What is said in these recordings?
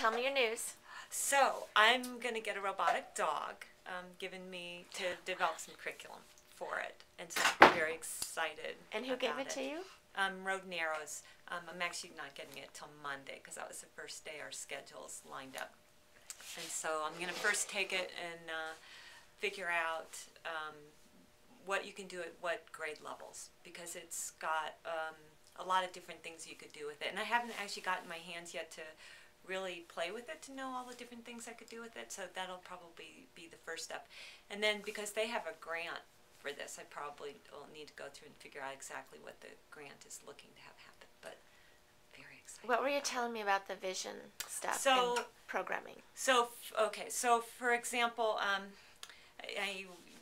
tell me your news. So I'm going to get a robotic dog given me to develop some curriculum for it. And so I'm very excited. And who gave it to you? Road and Arrows. I'm actually not getting it till Monday because that was the first day our schedules lined up. And so I'm going to first take it and figure out what you can do at what grade levels, because it's got a lot of different things you could do with it. And I haven't actually gotten my hands yet to really play with it to know all the different things I could do with it, so that'll probably be the first step. And then because they have a grant for this, I probably will need to go through and figure out exactly what the grant is looking to have happen, but very excited. What were you telling me about the vision stuff and programming? So for example,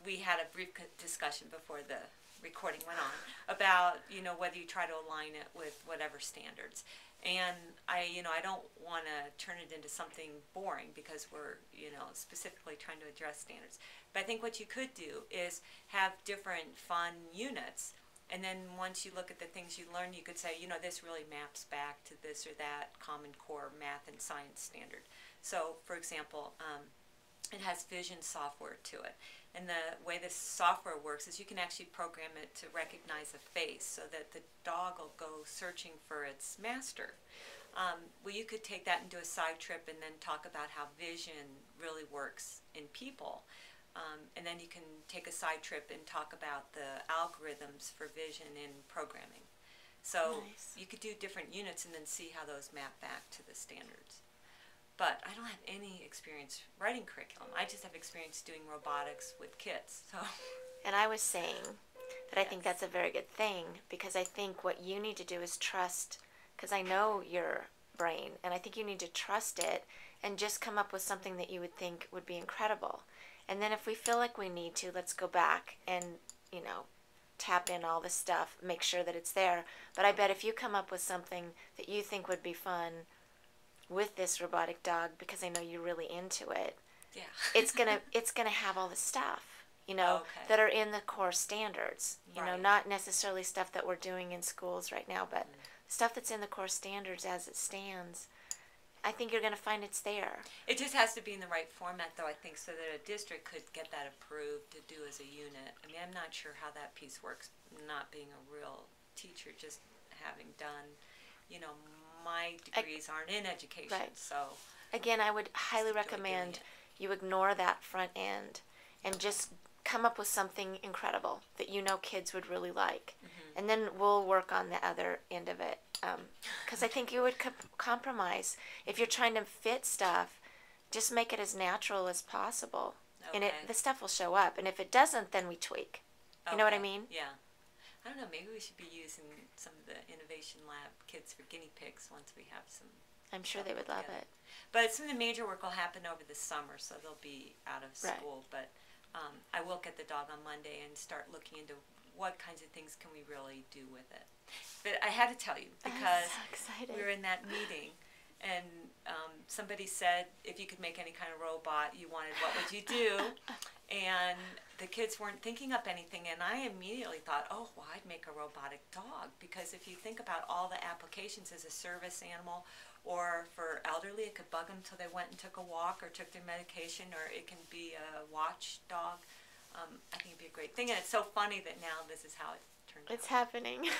we had a brief discussion before the recording went on about, whether you try to align it with whatever standards. And I don't want to turn it into something boring because we're, specifically trying to address standards. But I think what you could do is have different fun units. And then once you look at the things you learn, you could say, this really maps back to this or that Common Core math and science standard. So, for example, it has vision software to it. And the way this software works is you can actually program it to recognize a face so that the dog will go searching for its master. Well, you could take that and do a side trip and then talk about how vision really works in people. And then you can take a side trip and talk about the algorithms for vision in programming. So nice. You could do different units and then see how those map back to the standards. But I don't have any experience writing curriculum. I just have experience doing robotics with kids. So. And I was saying that I think that's a very good thing, because I think what you need to do is trust, because I know your brain, and I think you need to trust it and just come up with something that you would think would be incredible. And then if we feel like we need to, let's go back and, tap in all the stuff, make sure that it's there. But I bet if you come up with something that you think would be fun with this robotic dog, because I know you're really into it, yeah, it's gonna have all the stuff, that are in the core standards. Right. Not necessarily stuff that we're doing in schools right now, but stuff that's in the core standards as it stands. I think you're gonna find it's there. It just has to be in the right format, though, I think, so that a district could get that approved to do as a unit. I mean, I'm not sure how that piece works, not being a real teacher, just having done, my degrees aren't in education, right. So again, I would highly recommend you ignore that front end and just come up with something incredible that kids would really like, and then we'll work on the other end of it. Because I think you would compromise if you're trying to fit stuff. Just make it as natural as possible, and the stuff will show up. And if it doesn't, then we tweak. You know what I mean? Yeah. I don't know, maybe we should be using some of the Innovation Lab kids for guinea pigs once we have some. I'm sure they would love it. But some of the major work will happen over the summer, so they'll be out of school. Right. But I will get the dog on Monday and start looking into what kinds of things can we really do with it. But I had to tell you, because so we were in that meeting, and somebody said if you could make any kind of robot you wanted, what would you do? And the kids weren't thinking up anything, and I immediately thought, oh, well, I'd make a robotic dog, because if you think about all the applications as a service animal, or for elderly, it could bug them till they went and took a walk or took their medication, or it can be a watch dog. I think it'd be a great thing, and it's so funny that now this is how it turned out. It's happening.